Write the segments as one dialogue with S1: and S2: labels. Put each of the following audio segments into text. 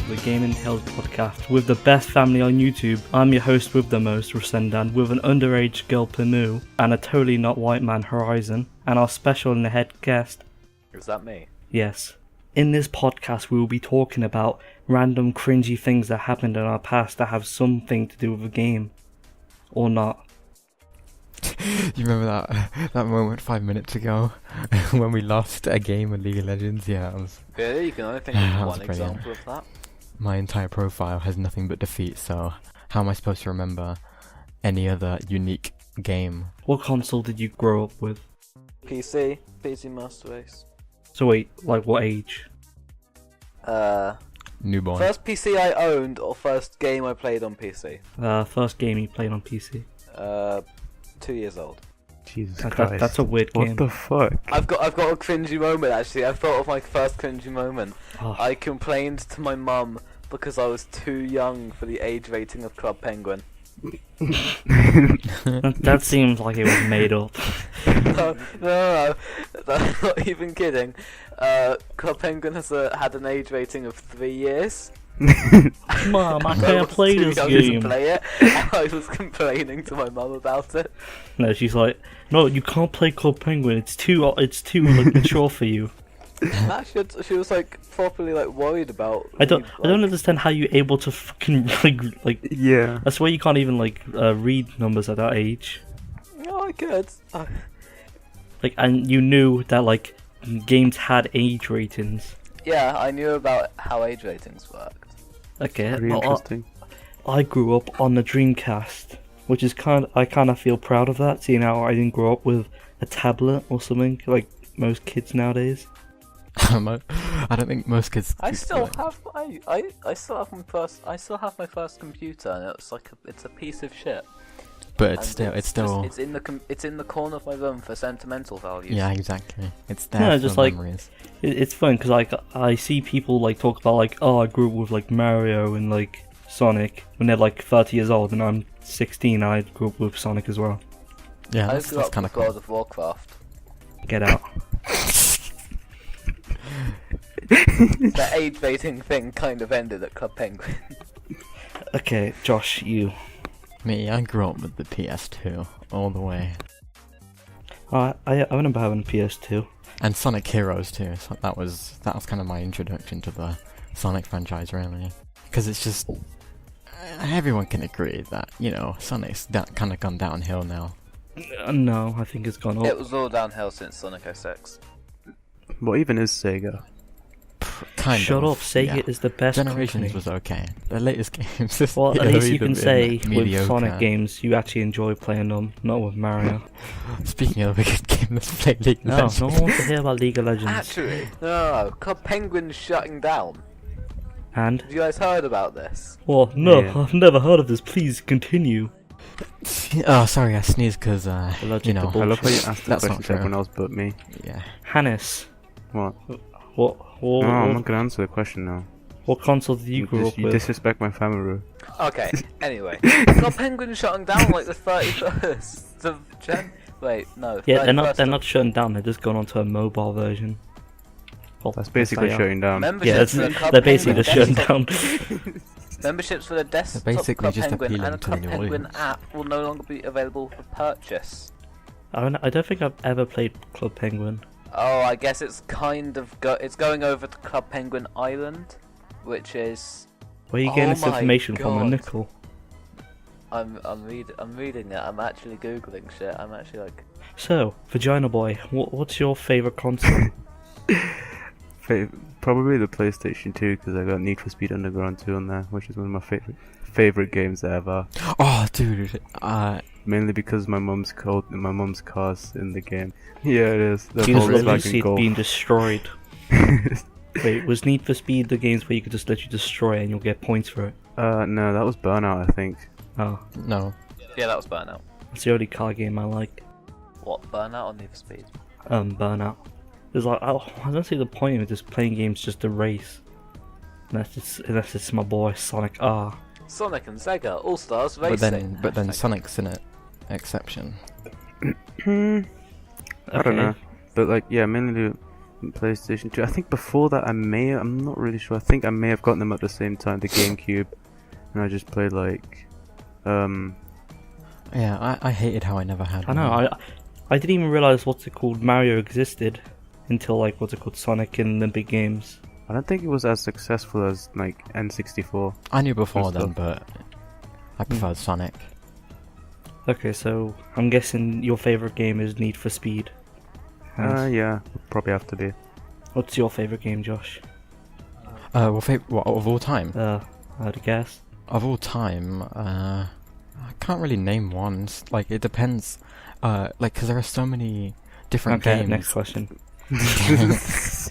S1: the Gaming Tales podcast with the best family on YouTube. I'm your host with the most, RasenDan, with an underage girl Panu and a totally not white man Horizon, and our special in the head guest.
S2: Is that me?
S1: Yes. In this podcast we will be talking about random cringy things that happened in our past that have something to do with a game. Or not.
S3: You remember that moment 5 minutes ago when we lost a game of League of Legends? Yeah,
S2: Really? You can only think of one example of that?
S3: My entire profile has nothing but defeat, so how am I supposed to remember any other unique game?
S1: What console did you grow up with?
S2: PC Master Race.
S1: So wait, like what age?
S3: Newborn.
S2: First PC I owned or first game I played on PC?
S1: First game you played on PC.
S2: 2 years old.
S4: Jesus Christ.
S1: That's a weird game.
S4: What the fuck?
S2: I've got a cringy moment actually. I've thought of my first cringy moment.
S1: Oh.
S2: I complained to my mum because I was too young for the age rating of Club Penguin.
S1: That seems like it was made up.
S2: No, I'm not even kidding. Club Penguin has had an age rating of 3 years.
S1: Mom, I can't play this game.
S2: To play it, and I was complaining to my mum about it.
S1: No, she's like, no, you can't play Club Penguin. It's too like mature for you.
S2: Actually, she was like properly like worried about.
S1: I don't understand how you're able to fucking like.
S4: Yeah.
S1: That's why you can't even like read numbers at that age.
S2: No, I could.
S1: Like, and you knew that like games had age ratings.
S2: Yeah, I knew about how age ratings worked.
S1: Okay,
S4: Very interesting.
S1: I grew up on the Dreamcast, which is I kind of feel proud of that, seeing how I didn't grow up with a tablet or something like most kids nowadays.
S3: I don't think most kids.
S2: I still have my first computer, and it's a piece of shit.
S3: But
S2: And
S3: it's still.
S2: it's in the corner of my room for sentimental values.
S3: Yeah, exactly. It's there
S1: Yeah,
S3: for
S1: just like
S3: memories.
S1: it's fun because like I see people like talk about like, oh, I grew up with like Mario and like Sonic when they're like 30 years old, and I'm 16. I grew up with Sonic as well.
S3: Yeah,
S2: I
S3: that's
S2: grew up
S3: kind
S2: with
S3: of cool.
S2: God of Warcraft.
S1: Get out.
S2: The age rating thing kind of ended at Club Penguin.
S1: Okay, Josh, you.
S3: Me, I grew up with the PS2 all the way,
S1: I remember having a PS2.
S3: and Sonic Heroes too. So that was kind of my introduction to the Sonic franchise, really, because it's just everyone can agree that Sonic's kind of gone downhill now.
S1: No, I think it's gone up.
S2: It was all downhill since Sonic 06.
S4: What even is Sega?
S3: Kind
S1: Shut
S3: of.
S1: up, Sega
S3: yeah.
S1: is the best
S3: Generations
S1: company.
S3: was okay. The latest games. Is,
S1: Well, at least you can
S3: either
S1: say with
S3: mediocre.
S1: Sonic games you actually enjoy playing them, not with Mario.
S3: Speaking of a good game, let's play League of
S1: No,
S3: Legends.
S1: no one wants to hear about League of Legends.
S2: Actually, no, Club Penguin's shutting down.
S1: And?
S2: Have you guys heard about this?
S1: Well, no,
S4: Yeah.
S1: I've never heard of this. Please continue.
S3: Oh, sorry, I sneezed because
S1: Allergic to
S4: I love how you
S1: bullshit.
S4: asked the
S3: That's
S4: question
S3: not
S4: to
S3: true.
S4: everyone else but me.
S3: Yeah.
S1: Hannes,
S4: What?
S1: what
S4: No, I'm not gonna answer the question now.
S1: what console did you grow up
S4: You
S1: with?
S4: disrespect my family.
S2: Okay, anyway. Club Penguin's shutting down like the 31st of Jan. Wait, no.
S1: Yeah, they're
S2: 31st
S1: not shutting down. They're just going on to a mobile version. Well,
S4: That's basically
S1: yes, they are.
S4: shutting down.
S2: Memberships
S1: Yeah,
S2: for the Club
S1: they're basically
S2: Penguin
S1: just shutting
S2: desktop-
S1: down.
S2: Memberships for the desktop
S3: basically
S2: Club
S3: just
S2: Penguin
S3: appealing
S2: and a
S3: to
S2: Club
S3: the new
S2: Penguin
S3: audience.
S2: app will no longer be available for purchase.
S1: I don't think I've ever played Club Penguin.
S2: Oh, I guess it's kind of it's going over to Club Penguin Island, which is
S1: Where are you getting
S2: Oh
S1: this
S2: my
S1: information from, a
S2: God.
S1: nickel?
S2: I'm reading it. I'm actually googling shit. I'm actually like
S1: So, Vagina Boy, what's your favourite console?
S4: Probably the PlayStation 2 because I got Need for Speed Underground 2 on there, which is one of my favorite games ever.
S3: Oh, dude.
S4: Mainly because my mum's car's in the game. Yeah, it is. The
S1: You just literally
S4: Volkswagen
S1: see it
S4: Golf.
S1: being destroyed. Wait, was Need for Speed the games where you could just let you destroy it and you'll get points for it?
S4: No, that was Burnout, I think.
S1: Oh,
S3: No.
S2: yeah, that was Burnout.
S1: that's the only car game I like.
S2: What, Burnout or Need for Speed?
S1: Burnout. It's like, I don't see the point of just playing games just to race. Unless it's my boy Sonic R.
S2: Sonic and Sega All Stars Racing.
S3: But then Sonic's an exception.
S4: I don't know. But like, yeah, mainly PlayStation 2. I think before that I'm not really sure. I think I may have gotten them at the same time, the GameCube, and I just played like,
S3: Yeah, I hated how I never had
S1: I know. I didn't even realize what's it called Mario existed until like what's it called Sonic and the big games.
S4: I don't think it was as successful as like N64.
S3: I knew before then,
S4: stuff.
S3: but I preferred Sonic.
S1: Okay, so I'm guessing your favorite game is Need for Speed.
S4: Yeah, probably have to be.
S1: What's your favorite game, Josh?
S3: Well, what, of all time?
S1: I'd guess.
S3: Of all time, I can't really name one. Like, it depends. Like, because there are so many different
S1: Okay,
S3: games.
S1: next question.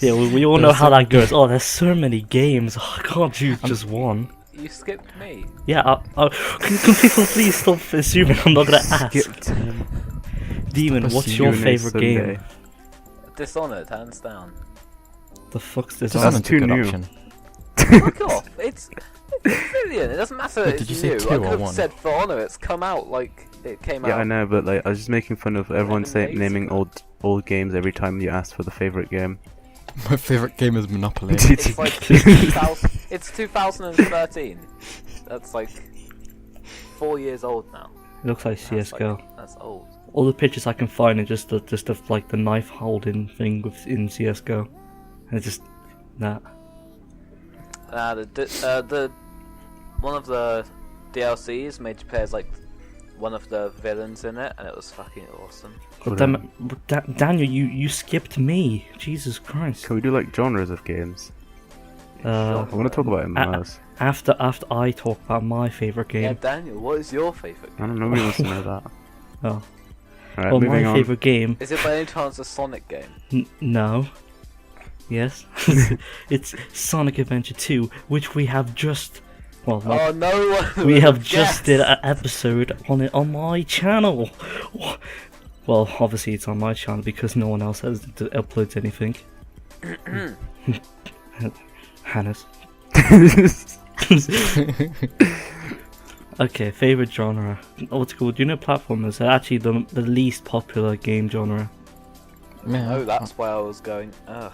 S1: Yeah, we all know how that goes. Oh, there's so many games. Oh, I can't choose just one.
S2: You skipped me.
S1: Yeah, can people please stop assuming I'm not gonna ask? Demon, what's your favorite game?
S2: Dishonored, hands down.
S1: The fuck's this?
S3: Dishonored's
S4: too
S3: a good
S4: new.
S3: option.
S2: Fuck off! It's brilliant. It doesn't matter.
S3: Wait,
S2: It's
S3: did you say
S2: new.
S3: 2
S2: I
S3: or
S2: could have
S3: 1?
S2: said For Honor. It's come out like it came
S4: Yeah,
S2: out.
S4: I know, but like I was just making fun of everyone
S2: Amazing.
S4: naming old games every time you ask for the favorite game.
S3: My favorite game is Monopoly.
S2: It's like 2000, it's 2013. That's like 4 years old now.
S1: It looks like
S2: That's
S1: CS:GO.
S2: like- that's old.
S1: All the pictures I can find are just of like the knife holding thing in CS:GO, and it's just that.
S2: The one of the DLCs made you play as like one of the villains in it, and it was fucking awesome.
S1: God damn it, Daniel, you skipped me. Jesus Christ.
S4: Can we do like genres of games? I want to talk about MMOs.
S1: After I talk about my favorite
S2: Yeah,
S1: game.
S2: Daniel, what is your favourite
S4: I
S2: game?
S4: don't know. Nobody wants to know that.
S1: Oh.
S4: Alright,
S1: Well,
S4: moving
S1: my
S4: on.
S1: favorite game.
S2: Is it by any chance a Sonic game?
S1: No. Yes. It's Sonic Adventure 2, which we have just. Well,
S2: Oh no! One
S1: we
S2: would
S1: have just
S2: guessed.
S1: did an episode on it on my channel. Well, obviously it's on my channel because no one else has uploads anything. Hannes. Okay, favorite genre. What's it called? Do you know platformers are actually the least popular game genre?
S3: Yeah.
S2: Oh, that's why I was going. Ugh.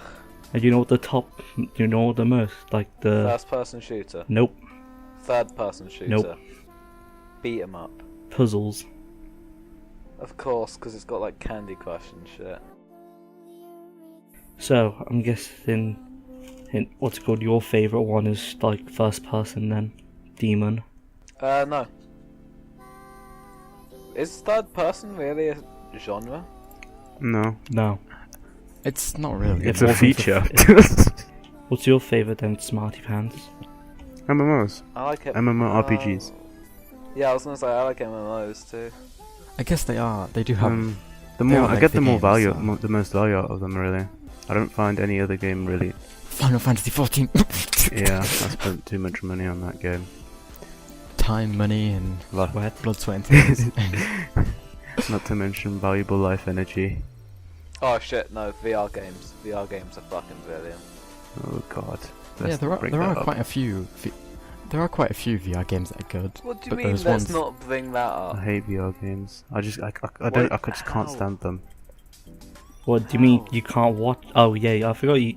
S1: And you know what the top? You know what the most? Like the.
S2: First-person shooter.
S1: Nope.
S2: Third-person shooter.
S1: Nope.
S2: Beat 'em up.
S1: Puzzles.
S2: Of course, because it's got like Candy Crush and shit.
S1: So I'm guessing, what's it called? Your favorite one is like first person then, Demon.
S2: No. Is third-person really a genre?
S4: No,
S1: No.
S3: It's not really.
S4: it's
S1: It
S4: a
S1: wasn't
S4: feature.
S1: What's your favorite then, Smarty Pants?
S4: MMOs.
S2: I like it.
S4: MMORPGs.
S2: Yeah, I was gonna say I like MMOs too.
S3: I guess they are. They do have.
S4: The
S3: they
S4: more
S3: are
S4: I
S3: like
S4: get,
S3: the
S4: the more
S3: games,
S4: value,
S3: so-
S4: the most value out of them. Really, I don't find any other game really.
S3: Final Fantasy 14.
S4: Yeah, I spent too much money on that game.
S3: Time, money, and
S1: Sweat.
S3: blood, sweat, and tears.
S4: Not to mention valuable life energy.
S2: Oh shit, no, VR games. VR games are fucking brilliant.
S4: Oh god.
S3: Yeah,
S4: Let's
S3: there are
S4: bring
S3: there
S4: that
S3: are
S4: up.
S3: quite a few. There are quite a few VR games that are good.
S2: What do you
S3: But
S2: mean
S3: there's
S2: let's
S3: ones-
S2: not bring that
S4: I
S2: up?
S4: hate VR games. I just
S2: Wait,
S4: just can't
S2: how?
S4: stand them.
S1: What do you mean
S2: How?
S1: you can't watch? Oh yeah, I forgot you.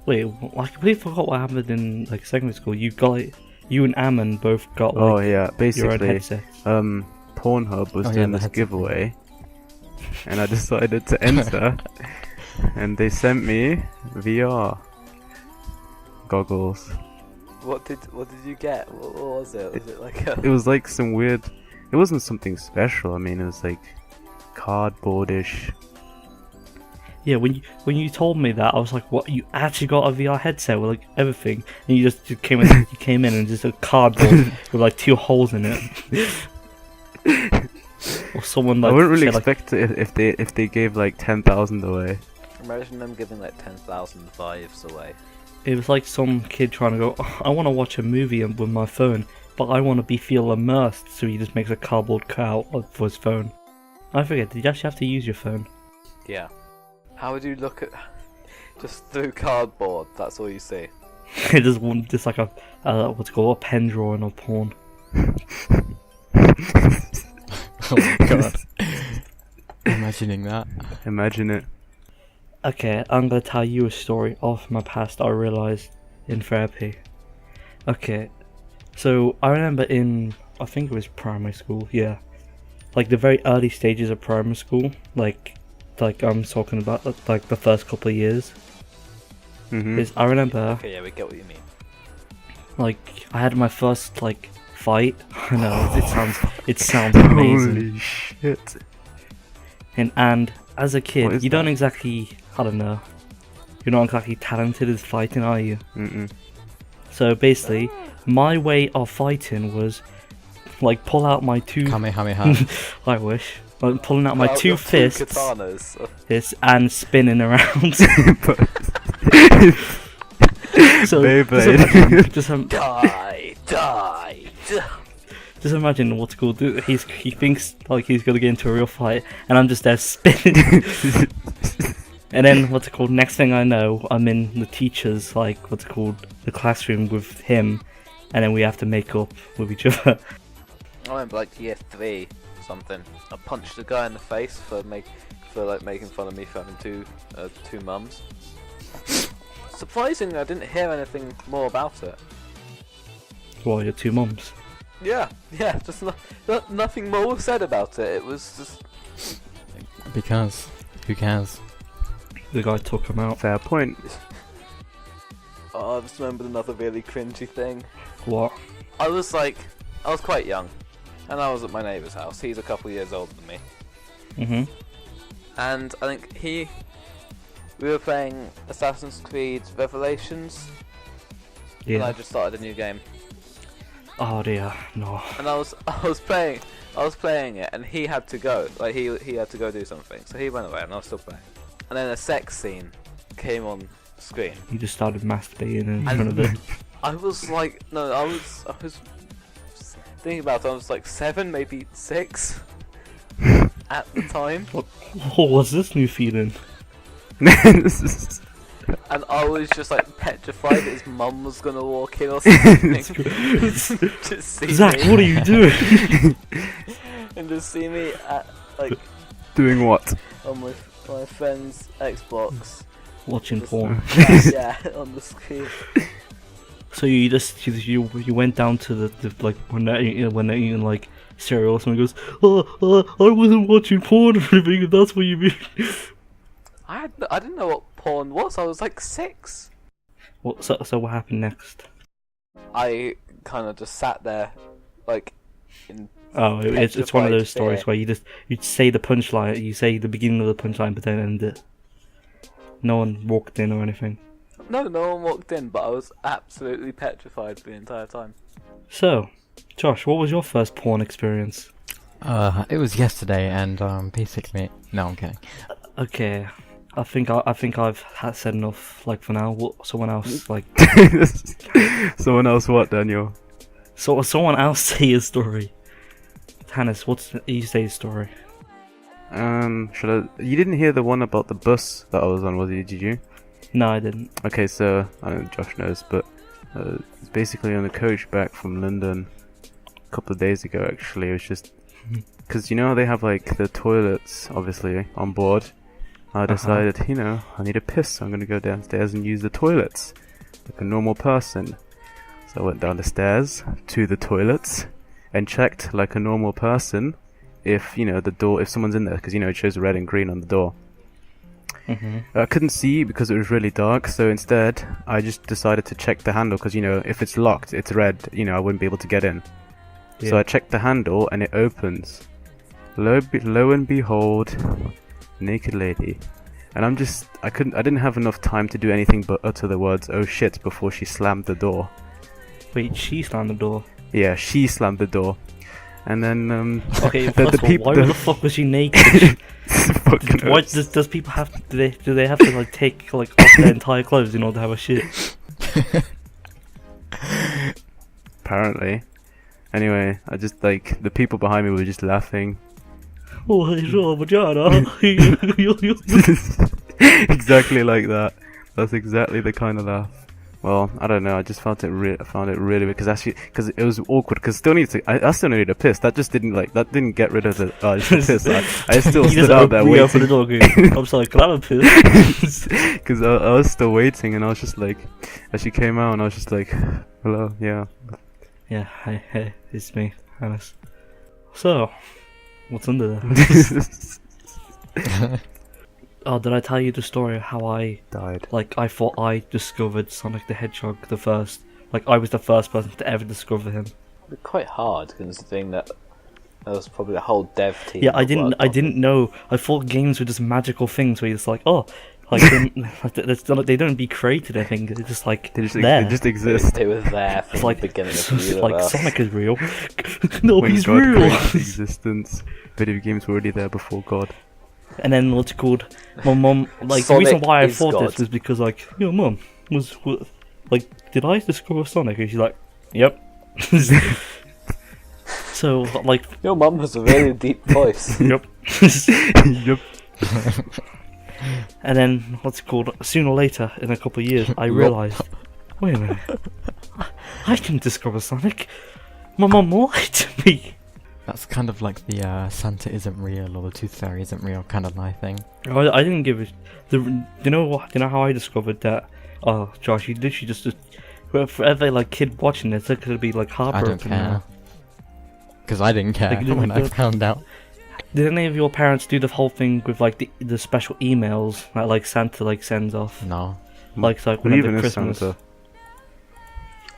S1: Wait, I completely forgot what happened in like secondary school. You got like, you and Ammon both got like
S4: Oh yeah,
S1: your own
S4: basically,
S1: headset.
S4: Pornhub was
S3: Oh, yeah,
S4: doing
S3: the
S4: this
S3: headset
S4: giveaway, and I decided to enter, and they sent me VR goggles.
S2: What did you get? What was it? Was it like a...
S4: It was like some weird. It wasn't something special. I mean, it was like cardboardish.
S1: Yeah, when you told me that, I was like, "What? You actually got a VR headset with like everything?" And you just came in, you came in and just a cardboard with like 2 holes in it. Or someone like
S4: I wouldn't really
S1: said, like,
S4: expect it if they gave like 10,000 away.
S2: Imagine them giving like 10,000 Vives away.
S1: it was like some kid trying to go, "Oh, I want to watch a movie with my phone, but I want to feel immersed," so he just makes a cardboard cutout for his phone. I forget, did you actually have to use your phone?
S2: Yeah. How would you look at... just through cardboard, that's all you see.
S1: It just like a what's it called, a pen drawing of porn.
S3: Oh my god. Imagining that.
S4: Imagine it.
S1: Okay, I'm gonna tell you a story of my past I realised in therapy. Okay, so I remember I think it was primary school, yeah. Like the very early stages of primary school, like I'm talking about like the first couple of years. Is I remember,
S2: Okay, yeah, we get what you mean.
S1: like, I had my first, like, fight. I know, it sounds amazing.
S4: Holy shit.
S1: And as a
S4: What
S1: kid,
S4: is
S1: you don't
S4: that?
S1: exactly, I don't know, you're not exactly talented at fighting, are you?
S4: Mm-mm.
S1: So basically, my way of fighting was, like, pull out my two...
S3: Kamehameha.
S1: I wish. Like, pulling out my
S2: Well,
S1: two
S2: your
S1: fists
S2: katanas.
S1: and spinning around. So,
S4: Beyblade.
S2: Die, die, die.
S1: just imagine what's cool. He thinks like he's gonna get into a real fight, and I'm just there spinning. And then what's it called? Next thing I know, I'm in the teacher's the classroom with him, and then we have to make up with each other.
S2: I remember like year 3 something. I punched a guy in the face for making fun of me for having two mums. Surprisingly, I didn't hear anything more about it.
S1: Well, your two mums.
S2: Yeah, just nothing more was said about it. It was just
S3: Because, who cares?
S1: The guy took him out.
S4: Fair point.
S2: Oh, I just remembered another really cringy thing.
S1: What?
S2: I was quite young, and I was at my neighbour's house. He's a couple of years older than me,
S1: Mhm.
S2: and I think we were playing Assassin's Creed Revelations, and I
S1: Yeah.
S2: just started a new game,
S1: Oh dear, no.
S2: and I was playing it, and he had to go, like he had to go do something, so he went away, and I was still playing, and then a sex scene came on screen.
S1: You just started masturbating in
S2: And-
S1: front of it.
S2: I was like, no, I was thinking about it, I was like 7, maybe 6 at the time,
S1: Oh, what's this new feeling?
S2: and I was just like petrified that his mum was gonna walk in or something. Just see
S1: Zach,
S2: me,
S1: what are you doing?
S2: and just see me at like
S4: Doing what?
S2: on my friend's Xbox.
S1: Watching
S2: Just-
S1: porn.
S2: Yeah, on the screen.
S1: So you went down to the like when they're eating like cereal, someone goes, I wasn't watching porn or anything, if that's what you mean.
S2: I didn't know what porn was. I was like 6.
S1: So what happened next?
S2: I kind of just sat there, like in
S1: Oh, it's one of those stories
S2: fear.
S1: where you say the punchline, you say the beginning of the punchline, but then end it. No one walked in or anything.
S2: No one walked in, but I was absolutely petrified the entire time.
S1: So, Josh, what was your first porn experience?
S3: It was yesterday, and basically, no, I'm kidding.
S1: Okay, I think I've had said enough. Like for now, someone else like
S4: Someone else what, Daniel?
S1: someone else say his story. Hannes, you say his story?
S4: Should I? You didn't hear the one about the bus that I was on, was you? Did you?
S1: No, I didn't.
S4: Okay, so I don't know if Josh knows, but it's basically on the coach back from London a couple of days ago. Actually, it was just because you know they have like the toilets obviously on board. I decided, I need a piss, so I'm gonna go downstairs and use the toilets like a normal person. So I went down the stairs to the toilets and checked like a normal person if the door, if someone's in there, because it shows red and green on the door. I couldn't see because it was really dark, so instead I just decided to check the handle because if it's locked, it's red, I wouldn't be able to get in.
S1: Yeah.
S4: So I checked the handle and it opens. Lo and behold, naked lady. And I didn't have enough time to do anything but utter the words "oh shit" before she slammed the door.
S1: Wait, she slammed the door.
S4: Yeah, she slammed the door. And then
S1: Okay,
S4: the
S1: first of all,
S4: peop-
S1: why
S4: the-
S1: the fuck was she naked?
S4: fucking
S1: Why does people have do they have to like take like off their entire clothes in order to have a shit?
S4: apparently. Anyway, I just the people behind me were just laughing.
S1: Oh, hey, sure, vagina.
S4: Exactly like that. That's exactly the kind of laugh. Well, I don't know. I just found it really because it was awkward. Because I still needed a piss. That just didn't get rid of the piss. I still stood out there waiting.
S1: For the dog. I'm sorry, can I have a piss?
S4: Because I was still waiting, and I was just like, as she came out, and I was just like, hello, yeah.
S1: Yeah, hey, it's me, Hannes. So, what's under there? Oh, did I tell you the story of how I
S4: Died.
S1: Like, I thought I discovered Sonic the Hedgehog the first. Like, I was the first person to ever discover him.
S2: It's quite hard considering that there was probably a whole dev team.
S1: Yeah,
S2: that
S1: I didn't
S2: worked on it.
S1: know. I thought games were just magical things where you're just like, oh, like, they don't be created, I think. They're just like,
S4: They
S1: there.
S4: just exist.
S2: They were there from
S1: It's like,
S2: the beginning of the
S1: it's
S2: universe.
S1: like Sonic is real. No,
S4: When
S1: he's
S4: God
S1: real.
S4: created existence, video games were already there before God.
S1: And then what's it called? My mum, like,
S2: Sonic
S1: the reason why I
S2: is
S1: thought
S2: God.
S1: this was because, like, your mum was, like, did I discover Sonic? And she's like, yep. So, like,
S2: Your mum has a really deep voice.
S1: yep.
S4: Yup.
S1: And then, what's it called? Sooner or later, in a couple of years, I realised, wait a minute, I can discover Sonic. My mum lied to me.
S3: That's kind of like the Santa isn't real or the Tooth Fairy isn't real kind of lie thing.
S1: I didn't give it. You know what? You know how I discovered that? Oh, Josh, you literally just for every like kid watching this, it could be like
S3: I
S1: heartbroken.
S3: don't care. Because I didn't care
S1: Like, you
S3: when I
S1: don't-
S3: found out.
S1: Did any of your parents do the whole thing with like the special emails that like Santa like sends off?
S3: No.
S1: Like
S4: What
S1: whenever
S4: even is
S1: Christmas.
S4: Santa?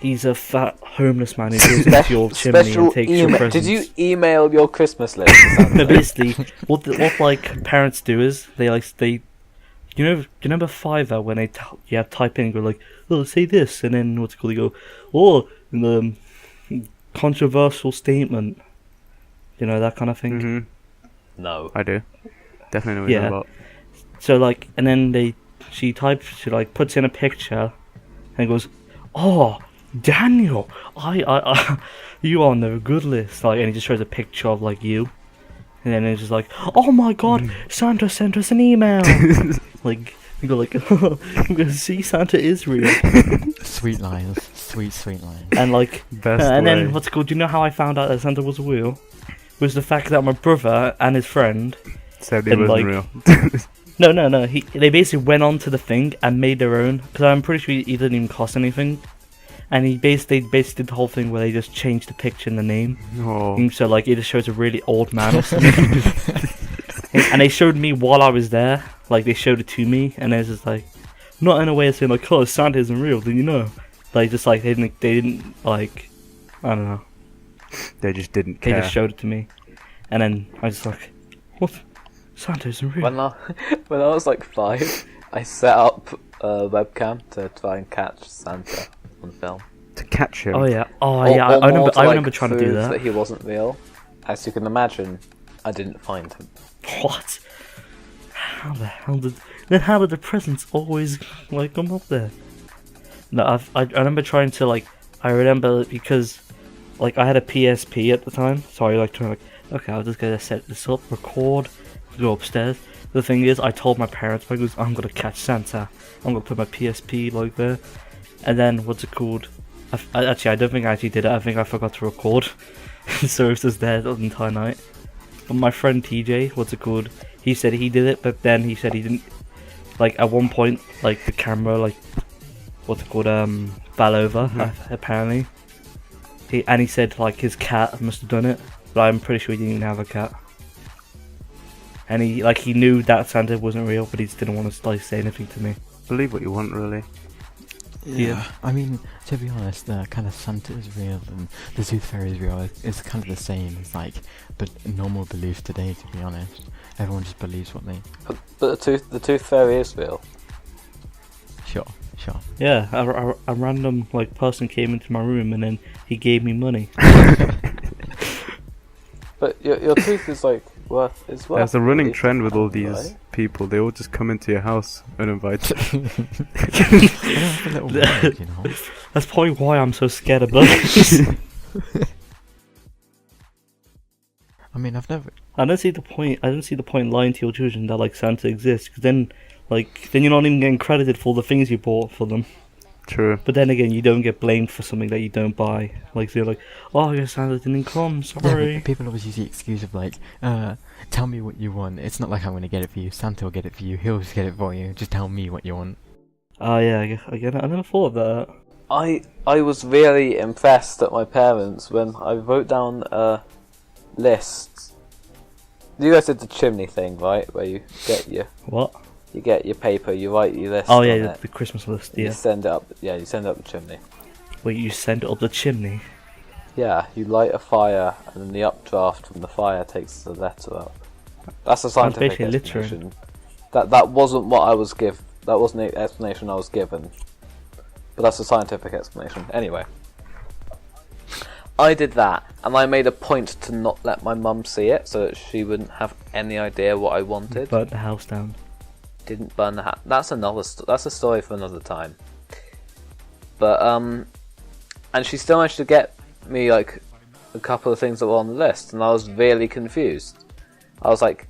S1: He's a fat homeless man who goes into your chimney
S2: Special
S1: and takes your
S2: email.
S1: presents.
S2: Did you email your Christmas list to Santa?
S1: No, basically, what like parents do is they you know remember Fiverr when you have type in and go like, oh, say this, and then what's it called, you go, oh, controversial statement, you know, that kind of thing.
S4: Mm-hmm.
S2: No.
S4: I do. Definitely know what you're
S1: Yeah.
S4: about.
S1: So like, and then she like puts in a picture and goes, oh, Daniel, I you are on the good list, like, and he just shows a picture of like you, and then it's just like, oh my god, Santa sent us an email. Like, you go like, I'm gonna see Santa is real.
S3: Sweet lines. Sweet lines.
S1: And like,
S4: Best
S1: and
S4: way.
S1: then what's it called? Do you know how I found out that Santa was real? Was the fact that my brother and his friend,
S4: Said it
S1: and,
S4: wasn't
S1: like-
S4: real.
S1: no, they basically went onto the thing and made their own, because I'm pretty sure he didn't even cost anything. And they basically did the whole thing where they just changed the picture and the name.
S4: No.
S1: And so like it just shows a really old man or something. And they showed me while I was there, like they showed it to me, and it's just like, not in a way of saying like, oh, Santa isn't real, do you know? Like just like they didn't like, I don't know.
S4: They just didn't
S1: They
S4: care.
S1: just showed it to me, and then I was like, what? Santa isn't real.
S2: When I was like 5, I set up a webcam to try and catch Santa on film.
S4: To catch him.
S1: Oh yeah,
S2: Or
S1: yeah. I
S2: more
S1: remember.
S2: to,
S1: I
S2: like,
S1: remember trying to do
S2: prove
S1: that.
S2: he wasn't real. As you can imagine, I didn't find him.
S1: What? How the hell did the presents always like come up there? No, I remember trying to like. I remember because like I had a PSP at the time, so I like trying like, okay, I'm just gonna set this up, record, go upstairs. The thing is, I told my parents, I goes, I'm gonna catch Santa. I'm gonna put my PSP like there, and then what's it called? I don't think I actually did it. I think I forgot to record, so it was just there the entire night. But my friend TJ, what's it called? He said he did it, but then he said he didn't. Like at one point, like the camera, like what's it called, fell over. Apparently, he said like his cat must have done it, but I'm pretty sure he didn't even have a cat. And he knew that Santa wasn't real, but he just didn't want to like say anything to me.
S4: Believe what you want, really.
S1: Yeah.
S3: I mean, to be honest, the kind of Santa is real and the Tooth Fairy is real. It's kind of the same as like, but normal belief today. To be honest, everyone just believes what they.
S2: But the tooth fairy is real.
S3: Sure.
S1: Yeah, a random like person came into my room and then he gave me money.
S2: But your tooth is like worth. It's worth.
S4: There's a running
S2: at least
S4: trend with all
S2: £1,
S4: these
S2: right?
S4: people. They all just come into your house uninvited.
S3: A little weird, you know.
S1: That's probably why I'm so scared of bugs.
S3: I mean, I've never.
S1: I don't see the point lying to your children that like Santa exists, because then you're not even getting credited for the things you bought for them.
S4: True.
S1: But then again, you don't get blamed for something that you don't buy. Like they're like, "Oh, I guess Santa didn't come.
S3: Yeah,
S1: Sorry."
S3: but people always use the excuse of like, tell me what you want. It's not like I'm gonna get it for you. Santa will get it for you. He'll just get it for you. Just tell me what you want.
S1: Oh yeah, I never thought of that.
S2: I was really impressed at my parents when I wrote down a list. You guys did the chimney thing, right? Where you get your
S1: What?
S2: paper, you write your list.
S1: Oh
S2: on
S1: yeah,
S2: it,
S1: the Christmas list.
S2: You
S1: Yeah.
S2: send it up. Yeah, you send it up the chimney.
S1: Where you send it up the chimney.
S2: Yeah, you light a fire, and then the updraft from the fire takes the letter up. That's a scientific
S1: basically littering.
S2: explanation. That wasn't what I was given. That wasn't the explanation I was given. But that's a scientific explanation. Anyway, I did that, and I made a point to not let my mum see it, so that she wouldn't have any idea what I wanted.
S1: Burnt the house down.
S2: Didn't burn the house. That's that's a story for another time. But and she still managed to get me like a couple of things that were on the list, and I was really confused. I was like,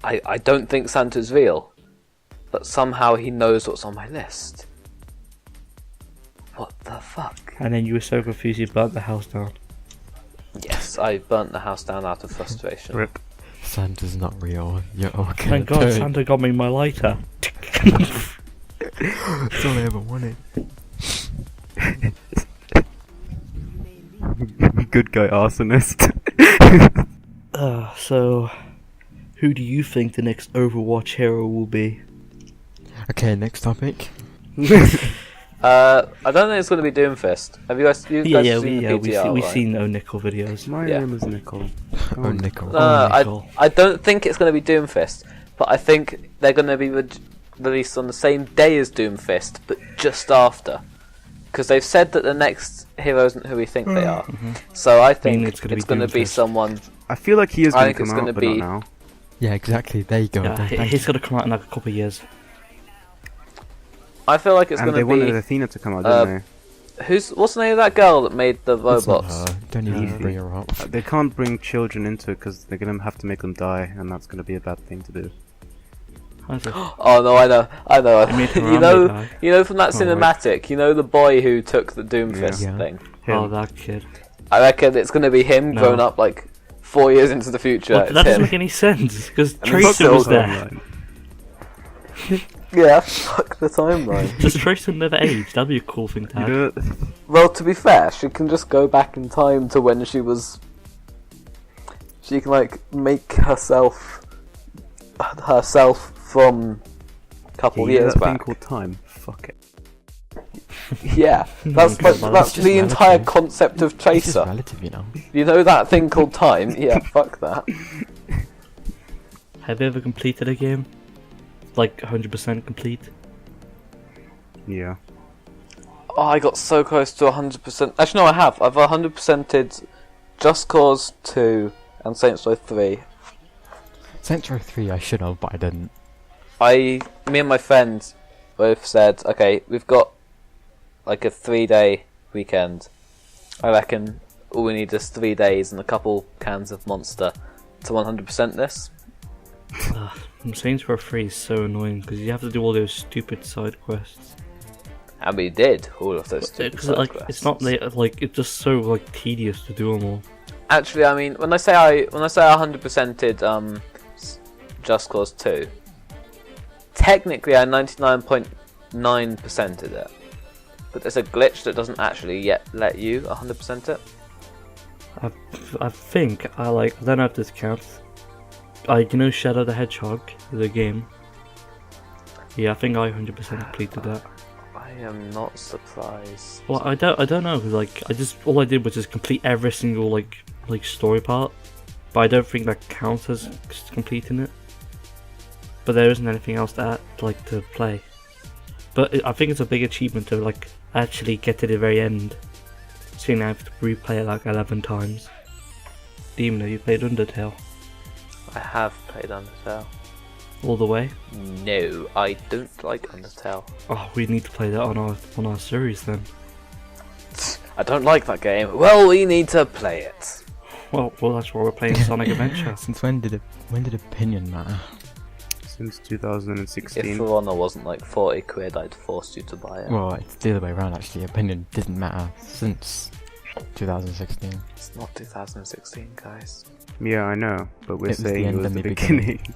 S2: I don't think Santa's real, but somehow he knows what's on my list. What the fuck?
S1: And then you were so confused you burnt the house down.
S2: Yes, I burnt the house down out of frustration.
S4: Rip.
S3: Santa's not real. You're okay.
S1: Thank God Santa got me my lighter.
S3: That's all I ever wanted.
S4: Good guy arsonist.
S1: So, who do you think the next Overwatch hero will be?
S3: Okay, next topic.
S2: I don't think it's going to be Doomfist. Have you guys seen the PTR,
S1: we've
S2: right?
S1: seen Nickel videos.
S4: My
S2: Yeah.
S4: name is Nickel.
S3: Oh, Nickel.
S2: I don't think it's going to be Doomfist, but I think they're going to be released on the same day as Doomfist, but just after. Because they've said that the next hero isn't who we think they are. So I think
S1: it's
S2: it's
S1: gonna
S2: going
S1: be
S2: to be
S1: Doomfist.
S2: someone...
S4: I feel like he is
S2: I
S4: going to
S2: think it's
S4: come out,
S2: gonna
S4: but not
S2: be-
S4: now.
S3: Yeah, exactly. There you go.
S1: Yeah,
S3: Thank
S1: he's
S3: you.
S1: gonna come out in like a couple of years.
S2: I feel like it's
S4: And
S2: going
S4: they
S2: to
S4: wanted
S2: be...
S4: Athena to come out, didn't
S2: What's the name of that girl that made the
S3: That's not
S2: robots?
S3: her. Don't even
S4: Easy.
S3: bring her up.
S4: they? They can't bring children into it because they're going to have to make them die, and that's going to be a bad thing to do.
S1: How's it?
S2: Oh no, I know.
S1: They made
S2: you
S1: Harambe
S2: know from that
S1: Oh, right.
S2: cinematic, you know the boy who took the Doomfist
S3: Yeah.
S2: thing?
S1: Oh,
S4: Him.
S1: that kid.
S2: I reckon it's going to be him
S1: No.
S2: grown up like 4 years into the future.
S1: Well,
S2: It's
S1: that doesn't
S2: him.
S1: make any sense because
S2: I mean,
S1: Tracer
S2: still
S1: was there.
S4: Timeline.
S2: Yeah, fuck the timeline.
S1: Does Tracer never age? That'd be a cool thing to
S4: You
S1: have.
S4: know,
S2: Well, to be fair, she can just go back in time to when she was. She can like make herself from a couple
S4: you know
S2: years
S4: that thing
S2: back.
S4: called time? Fuck it.
S2: Yeah, that's
S1: Okay, well,
S2: that's
S3: just
S2: the entire
S3: relative.
S2: concept of
S3: It's just
S2: Tracer.
S3: relative, you know.
S2: You know that thing called time? Yeah, fuck that.
S1: Have you ever completed a game? Like 100% complete?
S4: Yeah.
S2: Oh, I got so close to 100%. Actually, no, I have. I've 100%ed Just Cause 2 and Saints Row 3.
S3: Saints Row 3 I should have, but I didn't.
S2: Me and my friend both said, okay, we've got like a 3-day weekend. I reckon all we need is 3 days and a couple cans of Monster to 100% this.
S1: Saints Row 3 is so annoying because you have to do all those stupid side quests.
S2: And we did all of those stupid
S1: Because
S2: side
S1: like
S2: quests.
S1: it's not like it's just so like tedious to do them all.
S2: Actually, I mean, when I say I 100%ed Just Cause 2, technically I 99.9%ed it. But there's a glitch that doesn't actually yet let you 100% it.
S1: I think I don't know if this counts. Shadow the Hedgehog, the game. Yeah, I think I 100% completed that.
S2: I am not surprised.
S1: Well, I don't know. 'Cause, all I did was just complete every single like story part, but I don't think that counts as completing it. But there isn't anything else to play. But I think it's a big achievement to actually get to the very end. Seeing I have to replay it 11 times. Even though you played Undertale
S2: I have played Undertale.
S1: all the way.
S2: No, I don't like Undertale.
S1: Oh, we need to play that on our series then.
S2: I don't like that game. Well, we need to play it.
S1: Well, that's why we're playing Sonic Adventure.
S3: Since when did opinion matter?
S4: since
S2: If
S4: 2016.
S2: For Honor wasn't like 40 quid, I'd force you to buy it.
S3: Well, it's the other way around actually. Opinion didn't matter since 2016.
S2: It's not 2016, guys.
S4: Yeah, I know, but we're
S3: It was the
S4: saying it
S3: end
S4: was
S3: and
S4: the
S3: the
S4: beginning.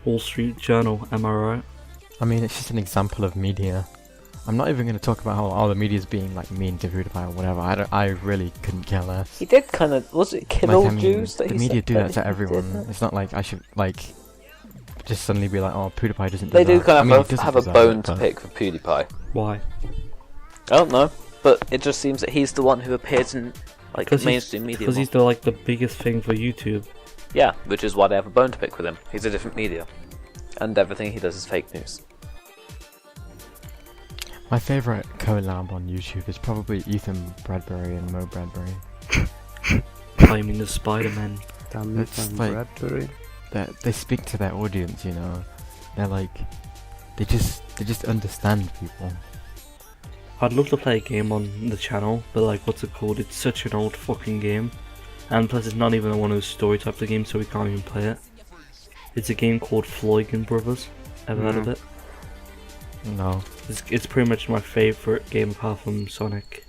S1: Wall Street Journal, am I right?
S3: I mean, it's just an example of media. I'm not even going to talk about how all the media's being like mean to PewDiePie or whatever. I really couldn't care less.
S2: He did kind of. Was it kill all
S3: Like, I mean,
S2: Jews that
S3: the
S2: he
S3: media
S2: said
S3: do that
S2: he
S3: to
S2: did
S3: everyone.
S2: that?
S3: It's not like I should like just suddenly be like, oh, PewDiePie doesn't.
S2: They do
S3: that.
S2: kind
S3: I
S2: of
S3: mean, he doesn't
S2: have a
S3: deserve
S2: bone
S3: it,
S2: to
S3: but-
S2: pick for PewDiePie.
S1: Why?
S2: I don't know, but it just seems that he's the one who appears in like mainstream media.
S1: Because he's
S2: more.
S1: the biggest thing for YouTube.
S2: Yeah, which is why they have a bone to pick with him. He's a different media, and everything he does is fake news.
S3: My favourite collab on YouTube is probably Ethan Bradbury and Mo Bradbury.
S1: I mean the Spider-Man.
S4: Damn it,
S3: It's
S4: I'm
S3: like-
S4: Bradbury.
S3: They speak to their audience, you know. They're like, they just understand people.
S1: I'd love to play a game on the channel, but like, what's it called? It's such an old fucking game. And plus it's not even one of those story types of games, so we can't even play it. It's a game called Floygan Brothers. Ever heard of
S4: No.
S1: it?
S3: No.
S1: It's pretty much my favourite game apart from Sonic.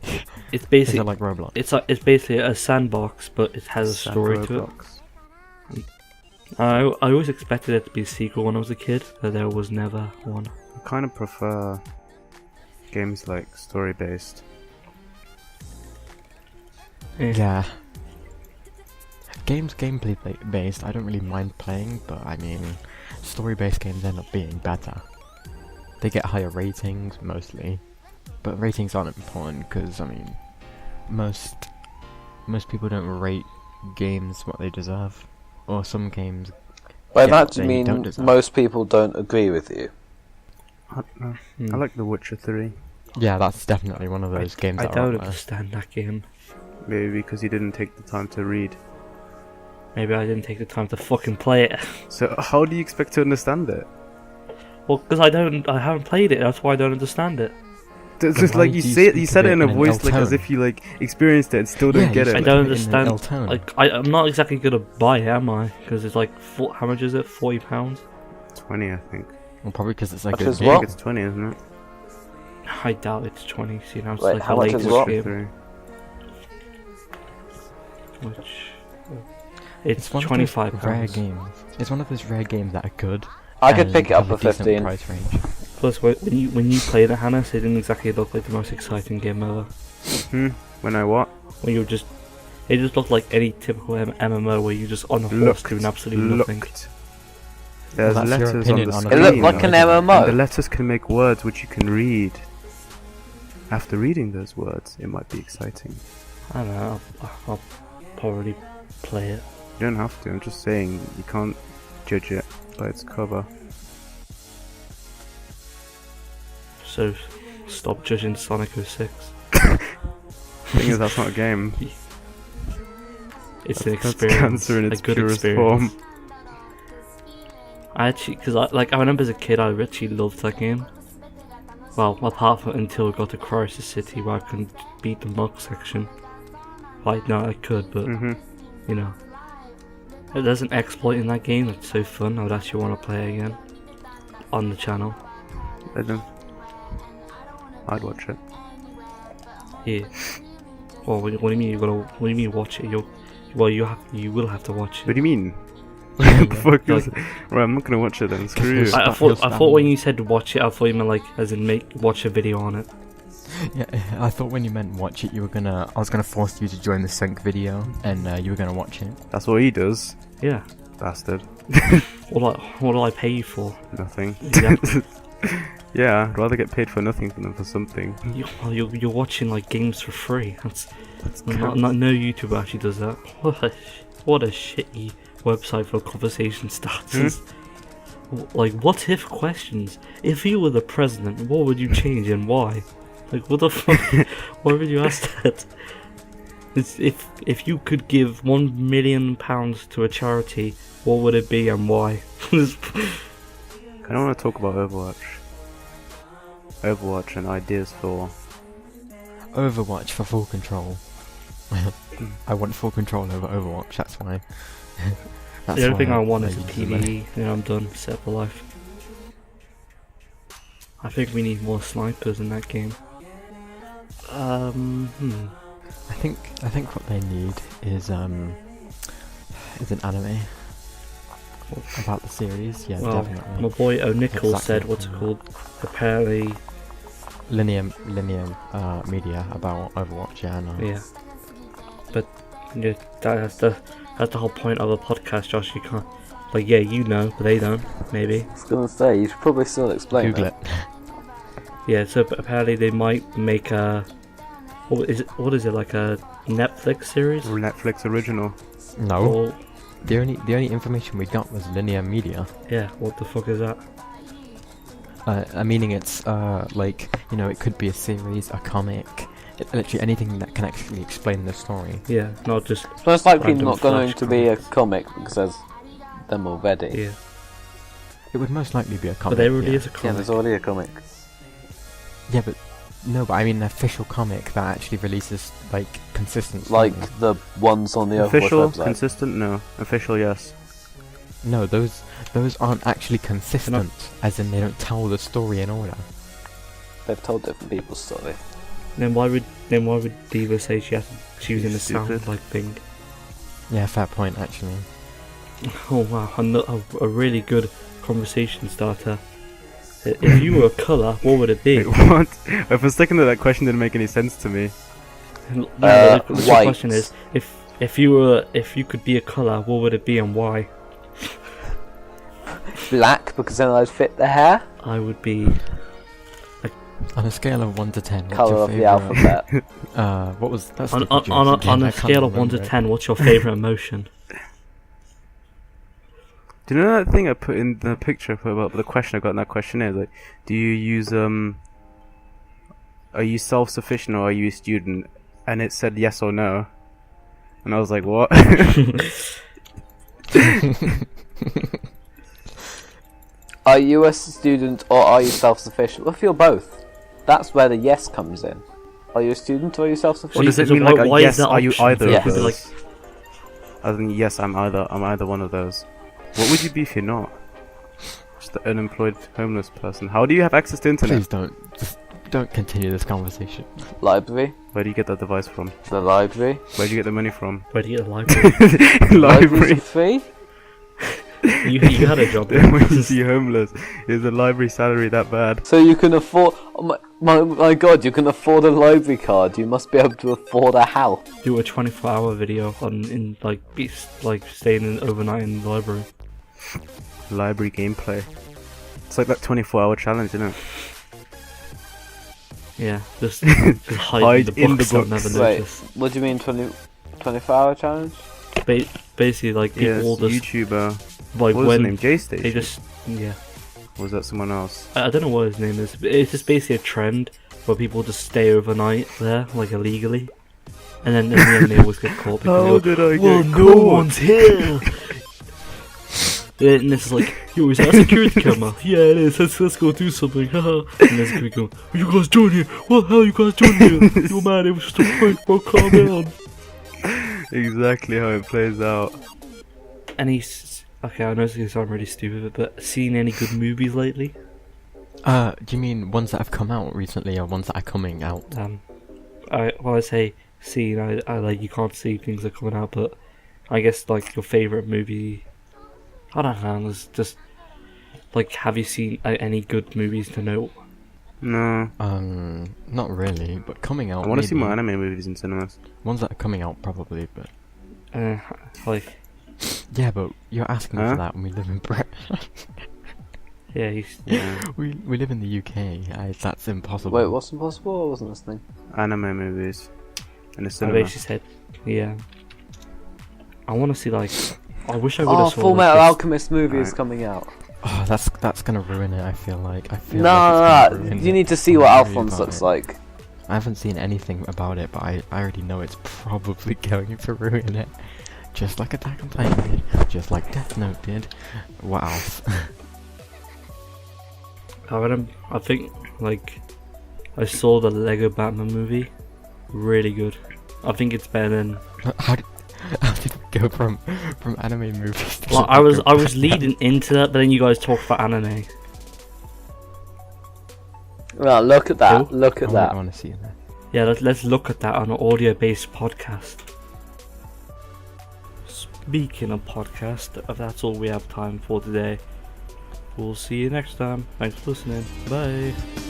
S1: It's
S3: Is
S1: basically
S3: it like Roblox?
S1: it's basically a sandbox, but it has a story to it.
S4: Roblox.
S1: I always expected it to be a sequel when I was a kid, but there was never one.
S4: I kind of prefer games like story-based.
S3: Yeah. Games gameplay based, I don't really mind playing, but I mean, story based games end up being better. They get higher ratings mostly, but ratings aren't important because I mean, most people don't rate games what they deserve, or some games.
S2: By
S3: Yeah,
S2: that you
S3: they don't
S2: mean
S3: deserve.
S2: most people don't agree with you.
S4: I don't know.
S1: Hmm.
S4: I like The Witcher 3.
S3: Yeah, that's definitely one of those games
S1: I
S3: that
S1: don't
S3: are up there.
S1: understand that game.
S4: Maybe because you didn't take the time to read.
S1: Maybe I didn't take the time to fucking play it.
S4: So how do you expect to understand it?
S1: Well, because I haven't played it. That's why I don't understand it.
S4: It's
S3: Then
S4: just
S3: why
S4: like you
S3: do you
S4: say it,
S3: speak
S4: you
S3: of
S4: said it
S3: it
S4: in a
S3: in an
S4: voice like as
S3: L-tone?
S4: if you like experienced it and still don't
S3: Yeah,
S4: get
S3: you
S4: it.
S1: I
S3: speak
S1: don't
S3: of it in an
S1: understand.
S3: L-tone.
S1: Like I'm not exactly gonna buy it, am I? Because it's like how much is it? £40?
S4: 20, I think.
S3: Well, probably because it's like
S2: Much
S3: a
S2: as
S3: game.
S4: I
S2: what?
S4: think it's 20, isn't it?
S1: I doubt it's 20. See now it's
S2: Wait,
S1: like
S2: how
S1: the
S2: much is
S1: latest
S2: what?
S1: game.
S4: 3.
S1: Which it's
S3: It's one of those
S1: £25.
S3: rare games. It's one of those rare games that are good.
S2: I could
S3: and
S2: pick it up
S3: have
S2: for
S3: a decent
S2: 15.
S3: price range.
S1: Plus, when you played it, Hannah, it didn't exactly look like the most exciting game ever.
S4: When I what?
S1: When you just, it just looked like any typical MMO where you just on a horse doing absolutely nothing.
S4: Looked. There's
S3: Well, that's your
S4: letters on
S3: opinion
S4: the
S3: on a
S4: screen.
S2: It looked like an
S3: though.
S4: And the
S2: MMO.
S4: letters can make words which you can read. After reading those words, it might be exciting.
S1: I don't know. I'll probably play it.
S4: You don't have to. I'm just saying you can't judge it by its cover.
S1: So stop judging Sonic 06.
S4: Thing is, that's not a game.
S1: It's an
S4: That's
S1: experience.
S4: cancer in its
S1: a good
S4: purest
S1: experience.
S4: form.
S1: I actually, because I remember as a kid, I actually loved that game. Well, apart from until I got to Crisis City, where I couldn't beat the mug section. Like, no, I could, but you know, there's an exploit in that game that's so fun. I would actually want to play again on the channel.
S4: Legend. I'd watch it.
S1: Yeah. Well, what do you mean? What do you mean watch it? You will have to watch
S4: What
S1: it.
S4: do you mean?
S1: Yeah,
S4: Fuck
S1: like-
S4: is- Right, I'm not gonna watch it then. Screw you.
S1: I thought when you said watch it, I thought you meant like as in watch a video on it.
S3: Yeah, I thought when you meant watch it, I was gonna force you to join the sync video, and you were gonna watch it.
S4: That's what he does,
S1: Yeah.
S4: bastard.
S1: What do I pay you for?
S4: Nothing.
S1: Exactly.
S4: Yeah, I'd rather get paid for nothing than for something.
S1: You're watching like games for free. That's
S4: cap.
S1: no YouTuber actually does that. What a shitty website for conversation starters. Like, what if questions? If you were the president, what would you change and why? Like, what the fuck? Why would you ask that? It's, if you could give £1 million to a charity, what would it be and why?
S4: I don't want to talk about Overwatch and ideas for.
S3: Overwatch for full control. I want full control over Overwatch, that's why.
S1: The only thing I want is a
S3: use the money.
S1: PvE, and I'm done, set for life. I think we need more snipers in that game.
S3: I think what they need is an anime about the series. Yeah,
S1: Well,
S3: definitely.
S1: my boy O'Nickel
S3: Exactly.
S1: said, what's it called? Apparently,
S3: Linear media about Overwatch. Yeah, I know.
S1: yeah. But yeah, that's the whole point of a podcast, Josh. You can't, like, yeah, you know, but they don't. Maybe.
S2: I was gonna say, you should probably still explain
S3: Google
S2: that.
S3: it.
S1: Yeah. So apparently they might make a. What is it, like a Netflix series?
S4: Or Netflix original.
S3: No.
S1: Or,
S3: The only information we got was linear media.
S1: yeah. What the fuck is that?
S3: Meaning it's like, you know, it could be a series, a comic, literally anything that can actually explain the story.
S1: Yeah, not just
S2: It's most likely
S1: Random
S2: not going
S1: Flash
S2: to be a
S1: comics.
S2: comic because there's them already.
S1: yeah.
S3: It would most likely be a
S1: But
S3: comic.
S1: there already
S3: yeah.
S1: is a
S2: Yeah,
S1: comic.
S2: there's already a comic.
S3: Yeah, but no, but I mean an official comic that actually releases like consistent.
S2: Like
S3: stories.
S2: the ones on the Overwatch
S4: Official,
S2: website.
S4: consistent, no. Official, yes.
S3: No, those aren't actually consistent, as in they don't tell the story in order.
S2: They've told different people's story.
S1: Then why would Diva say she was in the
S4: Stupid.
S1: sound like thing?
S3: Yeah, fair point actually.
S1: Oh wow, a really good conversation starter. If you were a colour, what would it be?
S4: Wait, what? For a second that question didn't make any sense to me.
S1: The
S2: white.
S1: question is, if you could be a colour, what would it be and why?
S2: Black, because then I'd fit the hair.
S1: I would be.
S3: On a scale of 1 to 10, what's
S2: Colour
S3: your
S2: of the
S3: favourite?
S2: alphabet.
S3: What was that's
S1: On,
S3: the
S1: on,
S3: joke
S1: on, a,
S3: again,
S1: on
S3: I
S1: a
S3: can't
S1: scale of 1 to
S3: remember it.
S1: 10, what's your favourite emotion?
S4: Do you know that thing I put in the picture for about the question I got in that questionnaire? Like, do you use are you self-sufficient or are you a student? And it said yes or no. And I was like, what?
S2: Are you a student or are you self-sufficient? Well, if you're both, that's where the yes comes in. Are you a student or are you
S4: What
S2: self-sufficient?
S4: does it
S1: So
S4: mean?
S1: why-
S4: Like,
S1: why is
S4: yes,
S1: that
S4: are you
S1: option?
S4: either
S2: Yes.
S4: of
S1: Could be
S4: those? As in, yes, I'm either one of those. What would you be if you're not? Just an unemployed homeless person. How do you have access to internet?
S3: Please don't continue this conversation.
S2: Library.
S4: Where do you get that device from?
S2: The library.
S4: Where do you get the money from?
S1: Where do you get a library?
S2: Libraries
S4: Library.
S2: are free.
S1: you had a job.
S4: When you see homeless, is the library salary that bad?
S2: So you can afford. Oh my god! You can afford a library card. You must be able to afford a house.
S1: Do a 24-hour video like staying overnight in the library.
S4: Library gameplay. It's like that 24-hour challenge, isn't it?
S1: Yeah, just hide in the books. I'll never
S2: Wait,
S1: notice.
S2: what do you mean 24-hour challenge?
S1: Basically, like people
S4: Yeah,
S1: all
S4: it's a
S1: just
S4: YouTuber.
S1: like
S4: What was his
S1: when
S4: name? J-Station?
S1: they just yeah.
S4: Or was that someone else?
S1: I don't know what his name is. But it's just basically a trend where people just stay overnight there, like illegally, and then in the end they always get caught because
S4: did I
S1: well, no one's here. And it's like, yo, is that a security camera? Yeah, it is. Let's go do something. Haha. And there's a security camera. Oh, you guys join here? What the hell you guys join here? Yo, man, it was just a prank, bro. Calm down.
S4: Exactly how it plays out.
S1: And he's okay. I know it's gonna sound really stupid, but seen any good movies lately?
S3: Do you mean ones that have come out recently or ones that are coming out?
S1: I say seen. I like you can't see things that are coming out, but I guess like your favorite movie. I don't know. It's just like, have you seen any good movies to note?
S4: No.
S3: Not really, but coming out.
S4: I want to see
S3: maybe.
S4: more anime movies in cinemas.
S3: Ones that are coming out probably, but
S1: Like,
S3: yeah, but you're asking
S4: Huh?
S3: for that when we live in Britain.
S1: yeah, he's
S4: Yeah.
S3: we live in the UK. That's impossible.
S2: Wait, what's impossible? I wasn't listening.
S4: Anime movies. In the
S1: I
S4: cinema.
S1: basically said, yeah. I want to see like. I wish I would
S2: Oh,
S1: have saw
S2: Full
S1: like,
S2: Metal
S1: this-
S2: Alchemist movie is
S4: Alright.
S2: coming out.
S3: Oh, that's gonna ruin it. I feel like.
S2: No,
S3: it's gonna ruin
S2: you
S3: it.
S2: need to see
S3: I'm
S2: what
S3: worried
S2: Alphonse
S3: about
S2: looks
S3: it.
S2: like.
S3: I haven't seen anything about it, but I already know it's probably going to ruin it. Just like Attack on Titan did, just like Death Note did. What else?
S1: I think like I saw the Lego Batman movie. Really good. I think it's better than
S3: how did go from anime movies. To
S1: Like, I was leading into that, but then you guys talked about anime.
S2: Well, look at that.
S1: Cool.
S2: Look at
S3: I
S2: that.
S3: want to see that.
S1: Yeah, let's look at that on an audio-based podcast. Speaking of podcast, that's all we have time for today. We'll see you next time. Thanks for listening. Bye.